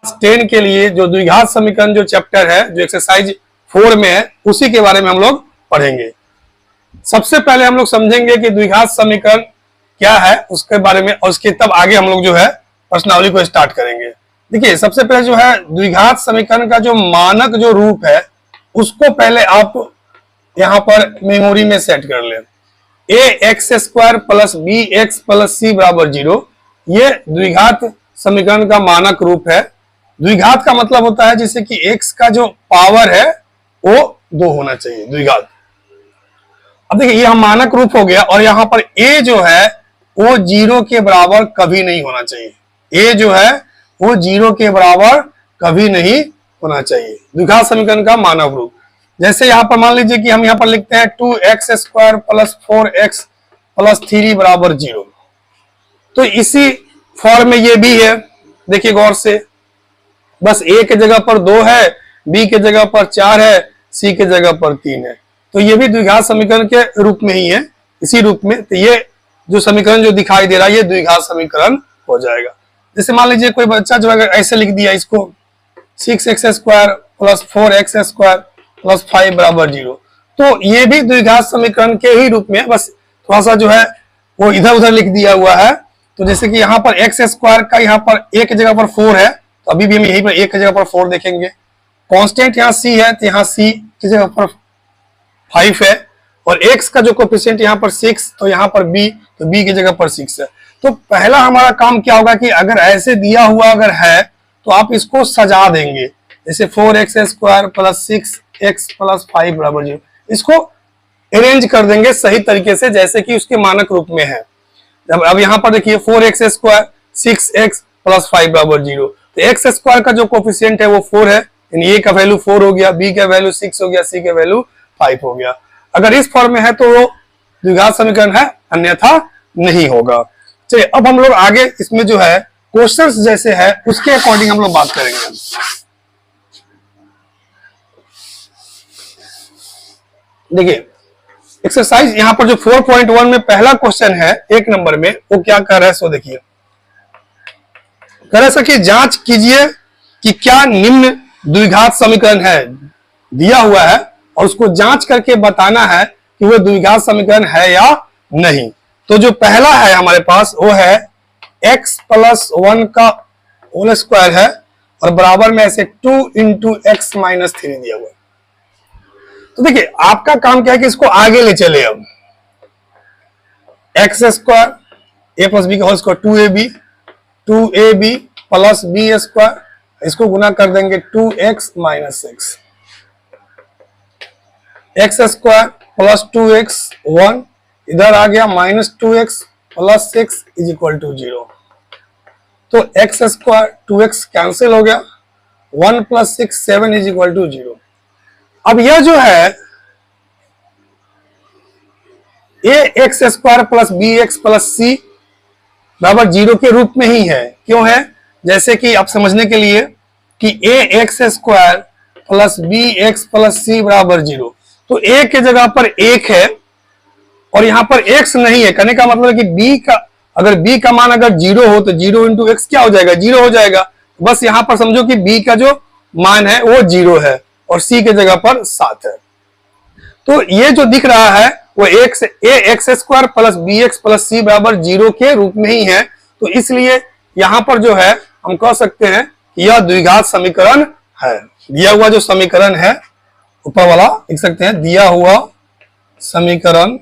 10 के लिए जो द्विघात समीकरण जो चैप्टर है जो एक्सरसाइज 4 में है उसी के बारे में हम लोग पढ़ेंगे। सबसे पहले हम लोग समझेंगे कि द्विघात समीकरण क्या है उसके बारे में, और उसके तब आगे हम लोग जो है प्रश्नावली को स्टार्ट करेंगे। देखिए, सबसे पहले जो है द्विघात समीकरण का जो मानक जो रूप है उसको पहले आप यहां पर मेमोरी में सेट कर लें। ax² plus bx plus c बराबर 0, ये द्विघात समीकरण का मानक रूप है। द्विघात का मतलब होता है जैसे कि x का जो पावर है वो 2 होना चाहिए, द्विघात। अब देखिए, ये मानक रूप हो गया, और यहां पर a जो है वो 0 के बराबर कभी नहीं होना चाहिए। a जो है वो 0 के बराबर कभी नहीं होना चाहिए, द्विघात समीकरण का मानक रूप। जैसे यहां पर मान लीजिए कि हम यहां पर लिखते हैं 2x² प्लस 4x प्लस 3 बराबर 0, तो इसी फॉर्म में ये भी है। देखिए गौर से, बस a के जगह पर 2 है, b के जगह पर 4 है, c के जगह पर 3 है, तो ये भी द्विघात समीकरण के रूप में ही है, इसी रूप में। तो ये जो समीकरण जो दिखाई दे रहा है ये द्विघात समीकरण हो जाएगा। जैसे मान लीजिए कोई बच्चा जो अगर ऐसे लिख दिया इसको 6x² प्लस 4x² प्लस 5 बराबर 0, तो ये भी द्विघात समीकरण के ही रूप में, बस थोड़ा सा जो है वो इधर उधर लिख दिया हुआ है। तो जैसे कि यहाँ पर x² का यहाँ पर a की जगह पर 4 है, तो अभी भी हम यहीं पर a की जगह पर 4 देखेंगे। कांस्टेंट यहाँ c है, तो यहाँ c की जगह पर 5 है, और x का जो कोएफिशिएंट यहाँ पर 6, तो यहाँ पर b, तो b की जगह पर 6 है। तो पहला हमारा काम क्या होगा कि अगर ऐसे दिया हुआ अगर है तो आप इसको सजा देंगे, जैसे 4x² प्लस 6x प्लस 5 बराबर 0, इसको अरेंज कर देंगे सही तरीके से जैसे कि उसके मानक रूप में है। जब अब यहाँ पर देखिए 4x² 6x प्लस 5 बराबर 0, तो x² का जो कोएफिशिएंट है वो 4 है, यानी a का वैल्यू 4 हो गया, b का वैल्यू 6 हो गया, c का वैल्यू 5 हो गया। अगर इस फॉर्म में है तो वो द्विघात समीकरण है, अन्यथा नहीं होगा। चलिए अब हम लोग आगे इसमें जो है क्वेश्चंस जैसे है उसके अकॉर्डिंग हम लोग बात करेंगे। देखिए एक्सरसाइज यहाँ पर जो 4.1 में पहला क्वेश्चन है 1 नंबर में, वो क्या कर रहा है सो देखिए। कह रहा है कि जांच कीजिए कि क्या निम्न द्विघात समीकरण है, दिया हुआ है, और उसको जांच करके बताना है कि वो द्विघात समीकरण है या नहीं। तो जो पहला है हमारे पास वो है x प्लस 1 का होल स्क्वायर है, और बराबर में ऐसे 2 इंटू x माइनस 3 दिया हुआ है। तो देखिए आपका काम क्या है कि इसको आगे ले चले। अब x² a प्लस b का whole square 2ab plus b², इसको गुना कर देंगे 2x minus 6, x² plus 2x 1, इधर आ गया minus 2x plus 6 is equal to 0। तो x² 2x कैंसिल हो गया, 1 प्लस 6 7 इज इक्वल टू 0। अब यह जो है ax² plus bx plus c बराबर 0 के रूप में ही है। क्यों है? जैसे कि आप समझने के लिए कि ax² plus bx plus c बराबर 0, तो a के जगह पर 1 है और यहां पर x नहीं है। कहने का मतलब है कि b का, अगर b का मान अगर 0 हो तो 0 इंटू x क्या हो जाएगा? 0 हो जाएगा। बस यहां पर समझो कि b का जो मान है वो 0 है और c के जगह पर 7 है। तो ये जो दिख रहा है वो ax² plus bx plus c बराबर 0 के रूप में ही है। तो इसलिए यहां पर जो है हम कह सकते हैं कि यह द्विघात समीकरण है। दिया हुआ जो समीकरण है ऊपर वाला लिख सकते हैं, दिया हुआ समीकरण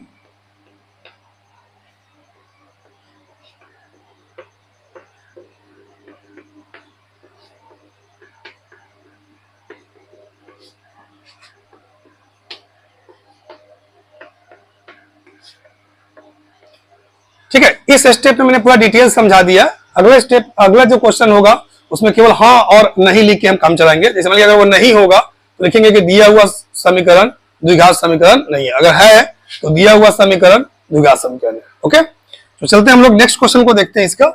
ठीक है। इस स्टेप में मैंने पूरा डिटेल समझा दिया। अगला स्टेप, अगला जो क्वेश्चन होगा उसमें केवल हाँ और नहीं लिख के हम काम चलाएंगे। जैसे मान अगर वो नहीं होगा तो लिखेंगे कि दिया हुआ समीकरण द्विघात समीकरण नहीं है, अगर है तो दिया हुआ समीकरण द्विघात समीकरण है। ओके, तो चलते हैं हम लोग नेक्स्ट क्वेश्चन को देखते हैं इसका।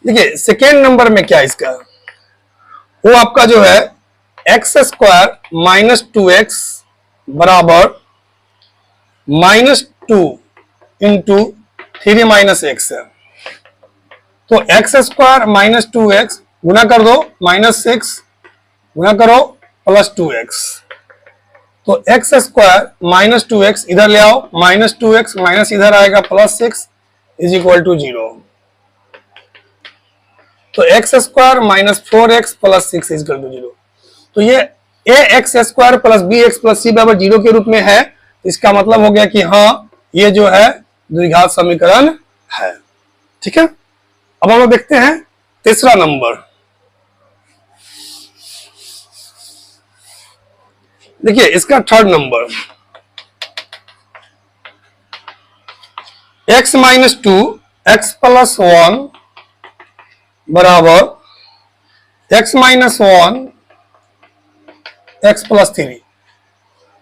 देखिए सेकेंड नंबर में क्या इसका, वो आपका जो है x² माइनस 2x बराबर -2 इंटू 3 माइनस एक्स है, तो एक्स स्क्वायर माइनस 2x गुना कर दो -6 गुना करो +2x, तो एक्स स्क्वायर -2x इधर ले आओ, -2x माइनस इधर आएगा +6 इज इक्वल टू 0, तो x square -4x + 6 is equal to 0। तो ये ax square plus bx plus c बराबर 0 के रूप में है, इसका मतलब हो गया कि हाँ ये जो है द्विघात समीकरण है। ठीक है, अब हम लोग देखते हैं तीसरा नंबर। देखिए इसका third number, x minus 2 x plus 1 बराबर x माइनस 1 x प्लस 3।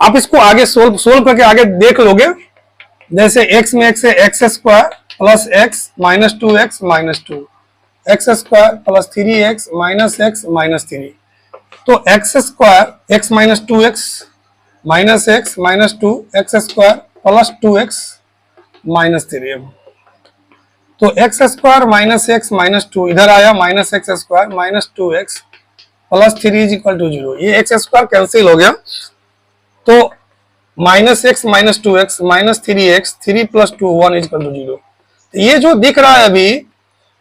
आप इसको आगे सोल्व करके आगे देख लोगे, जैसे x में x है x square plus x minus 2x minus 2, x square plus 3x minus x minus 3, तो x square x minus 2x minus x minus 2 x square plus 2x minus 3, तो x square minus x minus 2 इधर आया minus x square minus 2x plus 3 is equal to 0, ये x square cancel हो गया, तो minus x minus 2x minus 3x 3 plus 2 1 is equal to 0। ये जो दिख रहा है अभी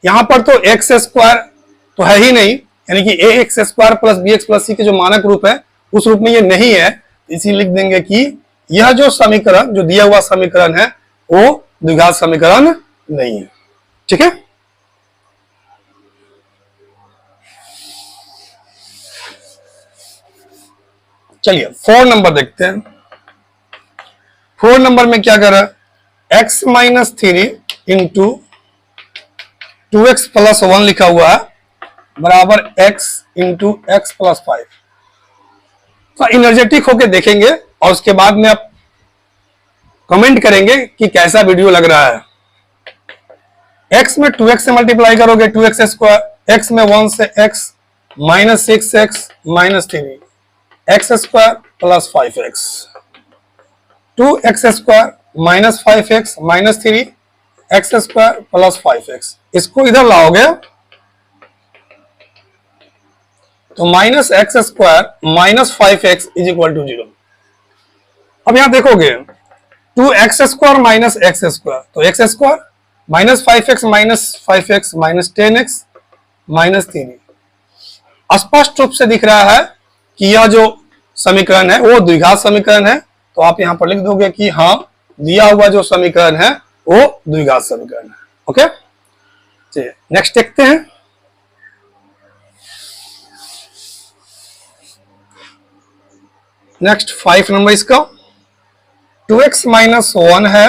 यहाँ पर तो एक्स स्क्वायर तो है ही नहीं, यानी कि A x square plus B x plus C के जो मानक रूप है उस रूप में ये नहीं है, इसी लिख देंगे कि यह जो समीकरण जो दिया हुआ समीकरण है वो द्विघात समीकरण नहीं है। ठीक है, चलिए 4 नंबर देखते हैं। 4 नंबर में क्या कर रहा है, x minus 3 into 2x plus 1 लिखा हुआ है बराबर x इंटू एक्स प्लस 5। तो एनर्जेटिक होके देखेंगे और उसके बाद में आप कमेंट करेंगे कि कैसा वीडियो लग रहा है। x में 2x से मल्टीप्लाई करोगे 2x स्क्वायर, x में 1 से x minus 6x minus 3 x square plus 5x, 2x square minus 5x minus 3 x square plus 5x, इसको इधर लाओगे तो minus x square minus 5x is equal to 0। अब यहां देखोगे 2x square minus x square, तो x square minus 5x minus 10x minus 3। स्पष्ट रूप से दिख रहा है कि यह जो समीकरण है वो द्विघात समीकरण है, तो आप यहां पर लिख दोगे कि हाँ दिया हुआ जो समीकरण है वो द्विघात समीकरण है। ओके, चलिए नेक्स्ट देखते हैं। नेक्स्ट 5 नंबर इसका 2x माइनस 1 है,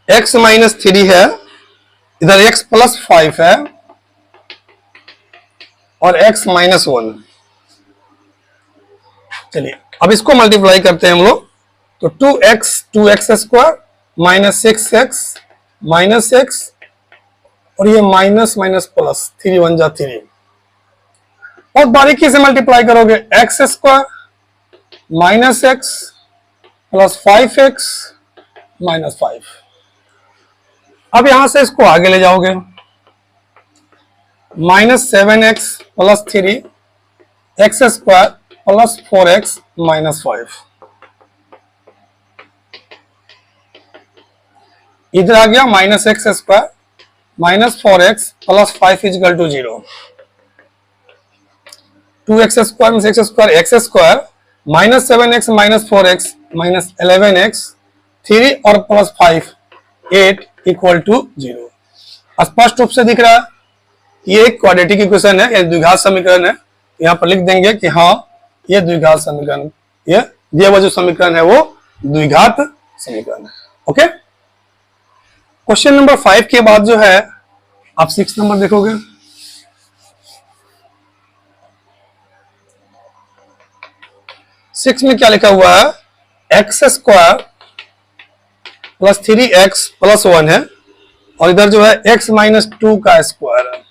x माइनस 3 है, इधर x प्लस 5 है और x माइनस 1। चलिए अब इसको मल्टीप्लाई करते हैं हम लोग, तो 2x square minus 6x minus x और ये माइनस माइनस प्लस 3 1 जा 3, और बारीकी से मल्टीप्लाई करोगे x square minus x plus 5x minus 5। अब यहां से इसको आगे ले जाओगे minus 7x plus 3 x square plus 4x minus 5, इधर आ गया minus x square minus 4x plus 5 is equal to 0, 2x square में x square x square minus 7x minus 4x minus 11x 3 और प्लस 5 8 इक्वल टू 0। स्पष्ट रूप से दिख रहा है ये एक क्वाड्रेटिक इक्वेशन है, ये द्विघात समीकरण है, यहाँ पर लिख देंगे कि हाँ ये द्विघात समीकरण, ये दिया हुआ जो समीकरण है वो द्विघात समीकरण है। ओके, क्वेश्चन नंबर 5 के बाद जो है आप 6 नंबर देखोगे। 6 में क्या लिखा हुआ है, x square plus 3x plus 1 है और इधर जो है x माइनस 2 का स्क्वायर है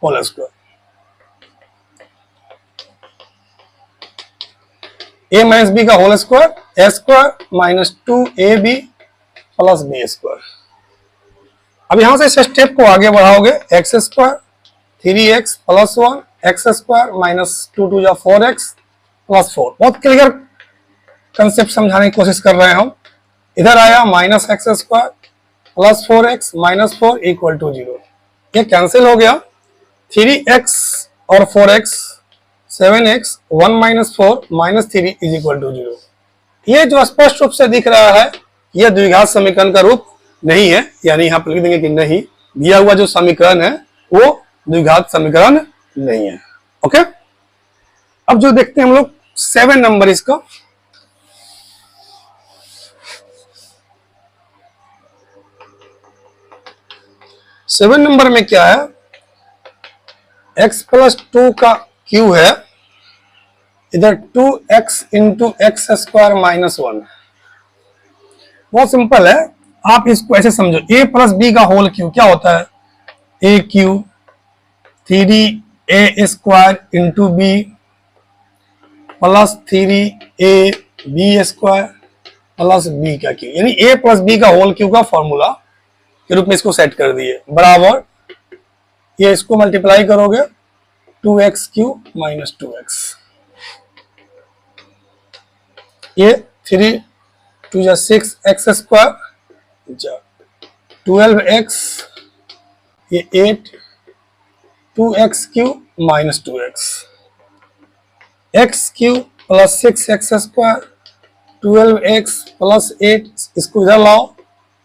whole square, a minus b का whole square, a square minus 2ab plus b square. अब यहां से इस स्टेप को आगे बढ़ाओगे, x square 3x plus 1 x square minus 2 2 जा 4x प्लस 4। बहुत क्लियर कंसेप्ट समझाने की कोशिश कर रहे हैं हम। इधर आया minus x square plus 4x minus 4 equal to 0। ये कैंसिल हो गया, 3x और 4x 7x 1 minus 4 minus 3 is equal to 0। ये जो स्पष्ट रूप से दिख रहा है यह द्विघात समीकरण का रूप नहीं है, यानी यहां पर लिख देंगे कि नहीं, दिया हुआ जो समीकरण है वो द्विघात समीकरण नहीं है। ओके, अब जो देखते हैं हम लोग 7 नंबर इसका। सेवन नंबर में क्या है, x प्लस 2 का क्यू है, इधर 2x into x square minus 1। बहुत सिंपल है, आप इसको ऐसे समझो, a प्लस बी का होल क्यू क्या होता है, a cube 3a square into b plus 3a b square plus b का क्यू, यानी a प्लस बी का होल क्यू का फॉर्मूला के रूप में इसको सेट कर दिए, बराबर ये इसको मल्टीप्लाई करोगे 2x क्यू माइनस 2x, ये 3 2 जा 6 एक्स स्क्वायर 12x, ये 8 2x cube minus 2x, x cube plus 6 x square 12x plus 8, इसको इधर लाओ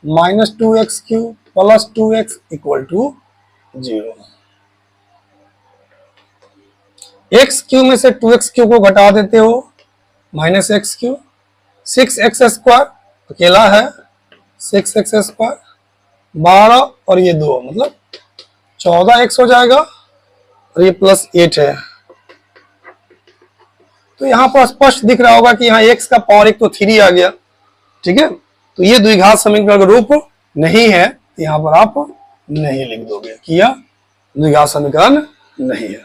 minus 2x cube plus 2x equal to 0। X cube में से 2x क्यू को घटा देते हो, minus x cube, 6 x square अकेला है 6 एक्स स्क्वायर, 12 और ये 2 मतलब 14x हो जाएगा, और ये प्लस 8 है। तो यहां पर स्पष्ट दिख रहा होगा कि यहाँ x का पावर 1 तो 3 आ गया, ठीक है। तो ये द्विघात समीकरण का रूप नहीं है, तो यहां पर आप नहीं लिख दोगे कि यह द्विघात समीकरण नहीं है।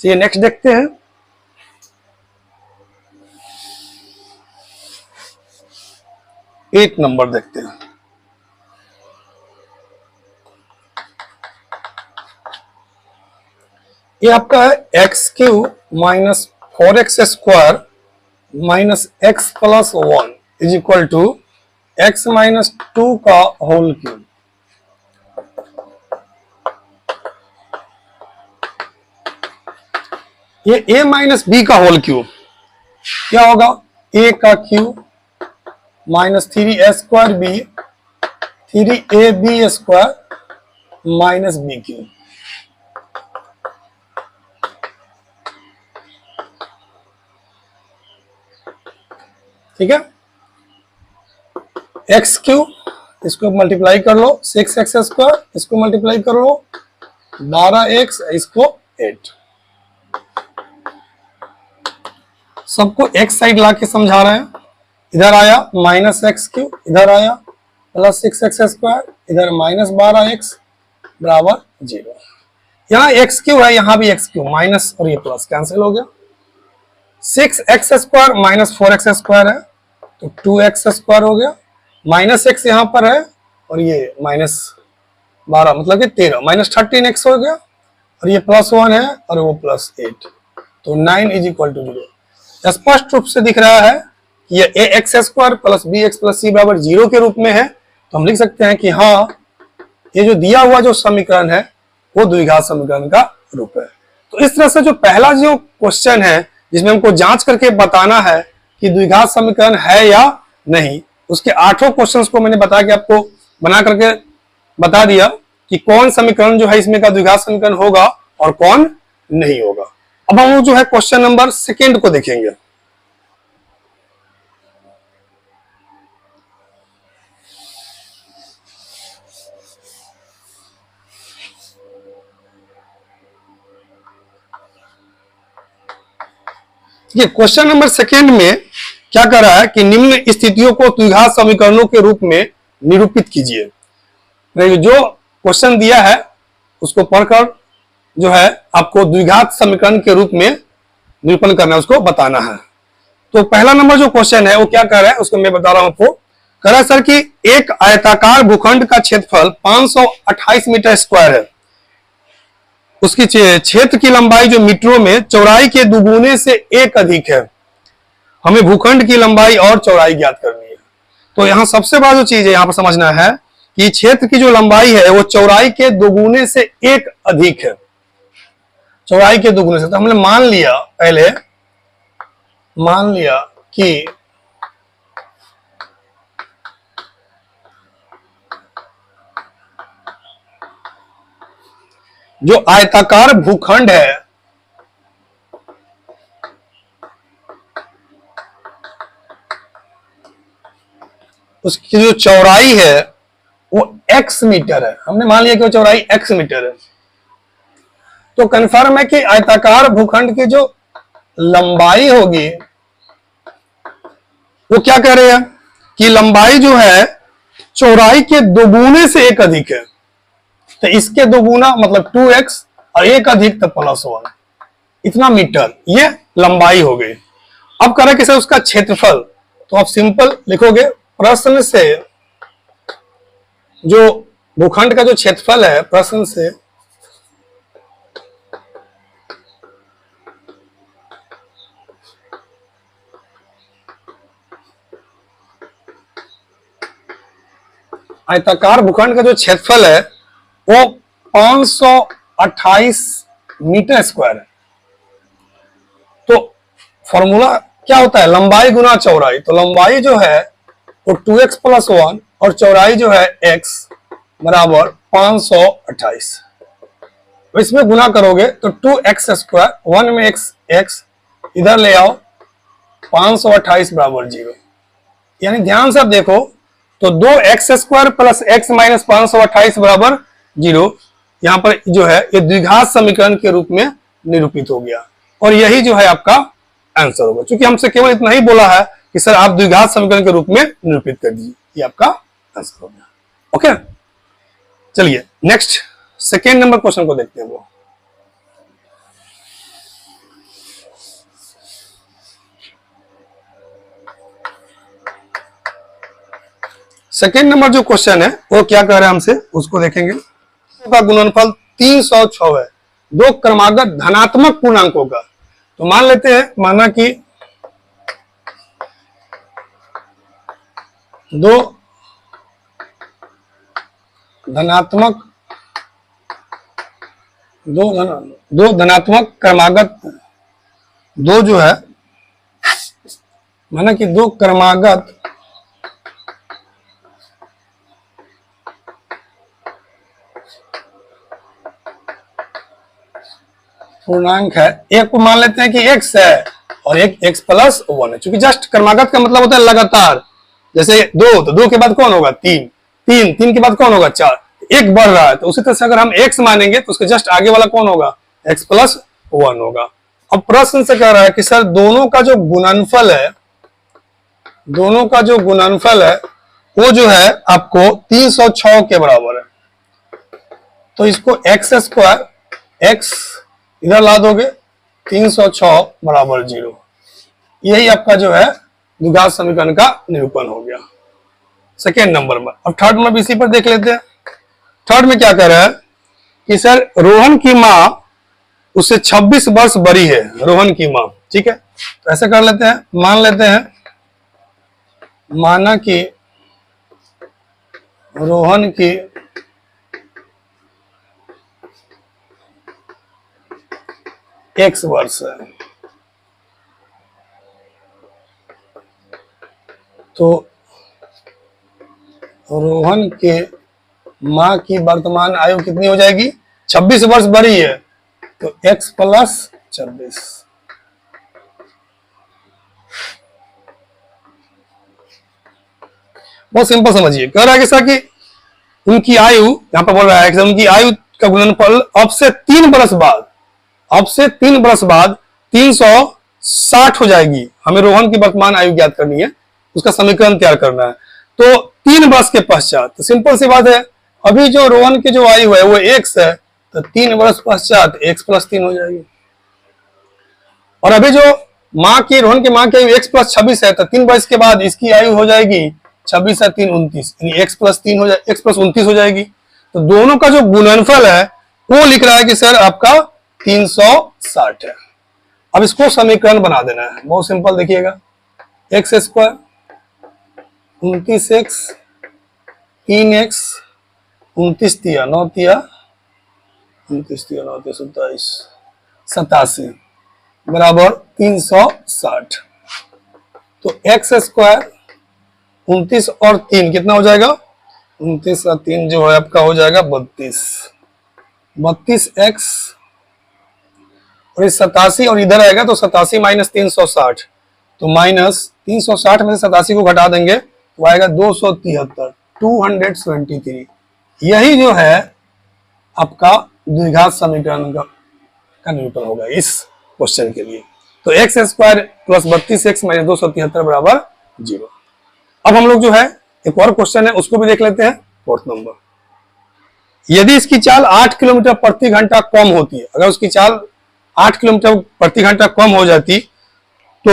चलिए नेक्स्ट देखते हैं। एट नंबर देखते हैं। ये आपका है x cube minus 4x square minus x plus 1 is equal to x minus 2 का होल क्यूब। ये a माइनस बी का होल क्यूब क्या होगा, a का cube minus 3a square b 3ab square minus b cube. ठीक है, x Q इसको multiply कर लो 6x स्क्वायर, इसको मल्टीप्लाई कर लो 12x, इसको 8। सबको x साइड ला के समझा रहे हैं। इधर आया माइनस एक्स क्यू, इधर आया प्लस 6x स्क्वायर, इधर माइनस 12x बराबर 0। यहाँ एक्स क्यू है, यहाँ भी एक्स क्यू, माइनस और ये प्लस कैंसिल हो गया। 6x square minus 4x square है तो 2x स्क्वायर हो गया, माइनस एक्स यहाँ पर है और ये माइनस 12 मतलब कि 13 माइनस 13x हो गया, और ये प्लस 1 है और वो प्लस 8, तो 9 इज इक्वल टू 0। स्पष्ट रूप से दिख रहा है कि ये a x square plus B x plus c बराबर 0 के रूप में है, तो हम लिख सकते हैं कि हाँ ये जो दिया हुआ जो समीकरण है वो द्विघात समीकरण का रूप है। तो इस तरह से जो पहला जो क्वेश्चन है जिसमें हमको जांच करके बताना है कि द्विघात समीकरण है या नहीं, उसके 8 क्वेश्चंस को मैंने बता के आपको बना करके बता दिया कि कौन समीकरण जो है इसमें का द्विघात समीकरण होगा और कौन नहीं होगा। अब हम लोग जो है क्वेश्चन नंबर 2 को देखेंगे। ये क्वेश्चन नंबर 2 में क्या कर रहा है कि निम्न स्थितियों को द्विघात समीकरणों के रूप में निरूपित कीजिए। जो क्वेश्चन दिया है उसको पढ़कर जो है आपको द्विघात समीकरण के रूप में निरूपण करना है, उसको बताना है। तो पहला नंबर जो क्वेश्चन है वो क्या कर रहा है उसको मैं बता रहा हूं आपको कह रहा है सर कि एक आयताकार भूखंड का क्षेत्रफल 528 मीटर स्क्वायर है, उसकी क्षेत्र की लंबाई जो मीटरों में चौड़ाई के दुगुने से एक अधिक है, हमें भूखंड की लंबाई और चौड़ाई ज्ञात करनी है। तो यहां सबसे बड़ा जो चीज है यहां पर समझना है कि क्षेत्र की जो लंबाई है वो चौड़ाई के दोगुने से एक अधिक है, चौड़ाई के दोगुने से। तो हमने मान लिया, पहले मान लिया कि जो आयताकार भूखंड है उसकी जो चौड़ाई है वो x मीटर है। हमने मान लिया कि वो चौड़ाई x मीटर है। तो कंफर्म है कि आयताकार भूखंड की जो लंबाई होगी वो क्या कह रहे हैं कि लंबाई जो है चौड़ाई के दोगुने से एक अधिक है। तो इसके दोगुना मतलब 2x और एक अधिक तो +1, इतना मीटर ये लंबाई हो गई। अब कह रहे कि सर उसका क्षेत्रफल, तो आप सिंपल लिखोगे प्रश्न से जो भूखंड का जो क्षेत्रफल है, प्रश्न से आयताकार भूखंड का जो क्षेत्रफल है वो 528 मीटर स्क्वायर है। तो फॉर्मूला क्या होता है, लंबाई गुना चौड़ाई। तो लंबाई जो है वो 2x + 1 और चौड़ाई जो है x बराबर 528। तो इसमें गुना करोगे तो 2x स्क्वायर, 1 में x इधर ले आओ, 528 बराबर 0। यानी ध्यान से आप देखो तो 2x स्क्वायर + x - 528 बराबर 0 यहां पर जो है ये द्विघात समीकरण के रूप में निरूपित हो गया और यही जो है आपका आंसर होगा। क्योंकि हमसे केवल इतना ही बोला है कि सर आप द्विघात समीकरण के रूप में निरूपित कर दीजिए, ये आपका आंसर हो गया। ओके, चलिए नेक्स्ट सेकेंड नंबर क्वेश्चन को देखते हैं। वो सेकेंड नंबर जो क्वेश्चन है वो क्या कह रहा है हमसे, उसको देखेंगे। का गुणनफल 306 है दो क्रमागत धनात्मक पूर्णांकों का। तो मान लेते हैं, माना कि दो धनात्मक क्रमागत, दो जो है माना कि दो क्रमागत पूर्णांक है, एक को मान लेते हैं कि x है और एक x + 1 है। चूंकि जस्ट क्रमागत का मतलब होता है लगातार, जैसे 2 तो 2 के बाद कौन होगा 3, 3 के बाद कौन होगा 4, एक बढ़ रहा है। तो उसी तरह से अगर हम x मानेंगे तो उसके जस्ट आगे वाला कौन होगा, x + 1 होगा। अब प्रश्न से कह रहा है कि सर दोनों का जो गुणनफल है, दोनों का जो गुणनफल है वो जो है आपको 306 के बराबर है। तो इसको x² x इधर ला दोगे, 306 बराबर 0। यही आपका जो है द्विघात समीकरण का निरूपण हो गया सेकेंड नंबर में। अब थर्ड नंबर इसी पर देख लेते हैं। थर्ड में क्या कह रहा है कि सर रोहन की मां उससे 26 वर्ष बड़ी है, रोहन की मां, ठीक है। तो ऐसे कर लेते हैं, मान लेते हैं, माना कि रोहन की x वर्ष है। तो रोहन के मां की वर्तमान आयु कितनी हो जाएगी, 26 वर्ष बड़ी है, तो x + 26। बहुत सिंपल समझिए, कह रहा है कि सर कि उनकी आयु, यहां पर बोल रहा है कि उनकी आयु का गुणनफल अब से 3 वर्ष बाद, अब से 3 वर्ष बाद 360 हो जाएगी। हमें रोहन की वर्तमान आयु ज्ञात करनी है, उसका समीकरण तैयार करना है। तो 3 वर्ष के पश्चात, तो सिंपल सी बात है, अभी जो रोहन की जो आयु है वो x है, तो 3 वर्ष पश्चात x + 3 हो जाएगी। और अभी जो माँ की, रोहन की माँ की आयु x + 26 है, तो 3 वर्ष के बाद इसकी आयु हो जाएगी 26 और 3 29, यानी x प्लस 3 हो जाए, x प्लस 29 हो जाएगी। तो दोनों का जो गुणनफल है वो लिख रहा है कि सर आपका 360 है। अब इसको समीकरण बना देना है, बहुत सिंपल। देखिएगा एक्स स्क्वायर 29x 3x 29 तिया 9 तिया 29 तिया 9 तिया 27 87 बराबर 360। तो एक्स स्क्वायर 29 और 3 कितना हो जाएगा, 29 और 3 जो है आपका हो जाएगा 32x और 87 और इधर आएगा तो 87 माइनस 360, तो माइनस 360 में से 87 को घटा देंगे तो आएगा 273 273। यही जो है आपका द्विघात समीकरण का निरूपण होगा इस क्वेश्चन के लिए। तो x square plus 32x minus 273 बराबर 0। अब हम लोग जो है एक और क्वेश्चन है उसको भी देख लेते हैं, 4th नंबर। यदि इसकी चाल 8 किलोमीटर प्रति घंटा कम होती है, अगर उसकी चाल 8 किलोमीटर प्रति घंटा कम हो जाती तो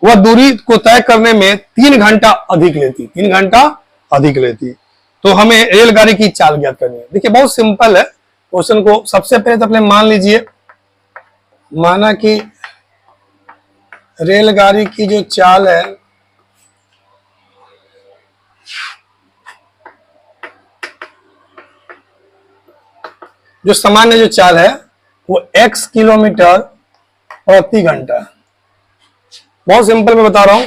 वह दूरी को तय करने में 3 घंटा अधिक लेती, 3 घंटा अधिक लेती। तो हमें रेलगाड़ी की चाल ज्ञात करनी है। देखिए बहुत सिंपल है क्वेश्चन को। सबसे पहले तो अपने मान लीजिए, माना कि रेलगाड़ी की जो चाल है जो सामान्य जो चाल है वो x किलोमीटर प्रति घंटा। बहुत सिंपल मैं बता रहा हूं,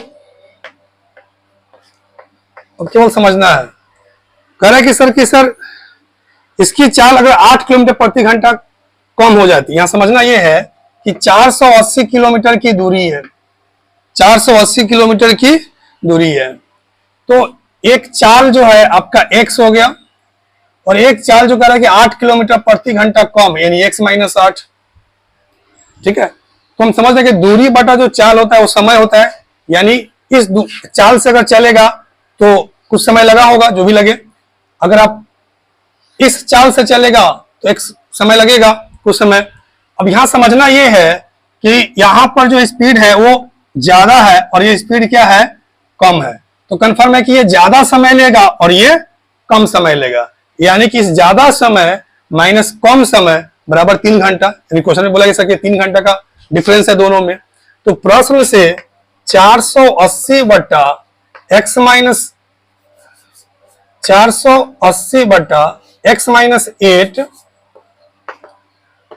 अब केवल समझना है। कह रहा है कि सर इसकी चाल अगर 8 किलोमीटर प्रति घंटा कम हो जाती, यहां समझना यह है कि 480 किलोमीटर की दूरी है, 480 किलोमीटर की दूरी है। तो एक चाल जो है आपका x हो गया और एक चाल जो कह रहा है कि 8 किलोमीटर प्रति घंटा कम, यानी x माइनस 8। ठीक है, तो हम समझते हैं कि दूरी बटा जो चाल होता है वो समय होता है, यानी इस चाल से अगर चलेगा तो कुछ समय लगा होगा, जो भी लगे। अगर आप इस चाल से चलेगा तो एक समय लगेगा, कुछ समय। अब यहां समझना यह है कि यहां पर जो स्पीड है वो ज्यादा है और ये स्पीड क्या है, कम है। तो कंफर्म है कि ये ज्यादा समय लेगा और ये कम समय लेगा, यानी कि इस ज्यादा समय माइनस कम समय बराबर 3 घंटा। यानी क्वेश्चन में बोला जा सके 3 घंटा का डिफरेंस है दोनों में। तो प्रश्न से 480 बटा x माइनस 480 बटा x माइनस 8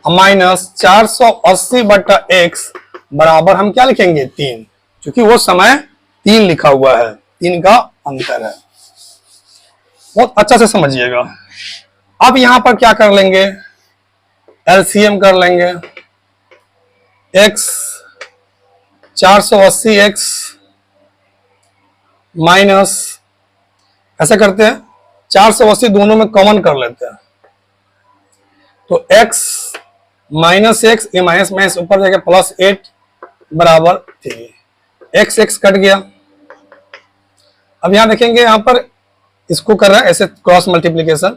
माइनस 480 बटा x बराबर हम क्या लिखेंगे, 3, क्योंकि वो समय 3 लिखा हुआ है, 3 का अंतर है। बहुत अच्छा से समझिएगा। अब यहां पर क्या कर लेंगे, एलसीएम कर लेंगे। x 480x माइनस, ऐसा करते हैं 480 दोनों में कॉमन कर लेते हैं, तो x माइनस x, ये माइनस माइनस ऊपर जाएगा प्लस 8 बराबर 3, x कट गया। अब यहां देखेंगे, यहां पर इसको कर रहा है ऐसे क्रॉस मल्टीप्लीकेशन,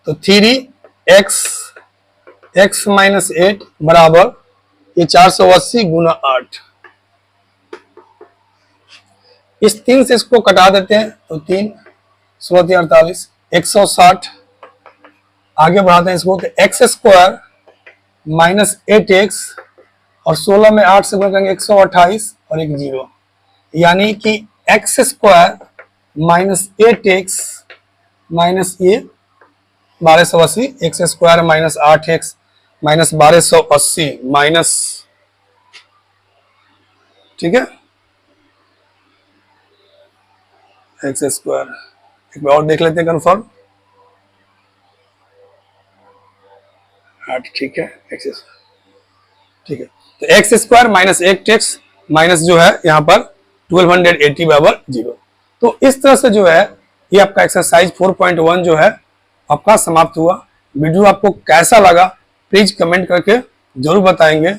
तो 3x माइनस 8 बराबर ये 480 गुना 8। इस 3 से इसको कटा देते हैं तो 3 16 48 160। आगे बढ़ाते हैं इसको, तो एक्स स्क्वायर माइनस 8x और 16 में 8 से गुणा करेंगे 128 और एक 0, यानी कि x square minus 8x minus ये 1280, x square minus 8x minus 1280 minus, ठीक है, एक्स स्क्वायर। एक बार और देख लेते हैं कंफर्म, 8, ठीक है, एक्स, ठीक है। तो x square minus 8x minus जो है यहाँ पर 1280 बराबर 0। तो इस तरह से जो है ये आपका एक्सरसाइज 4.1 जो है आपका समाप्त हुआ। वीडियो आपको कैसा लगा प्लीज कमेंट करके जरूर बताएंगे।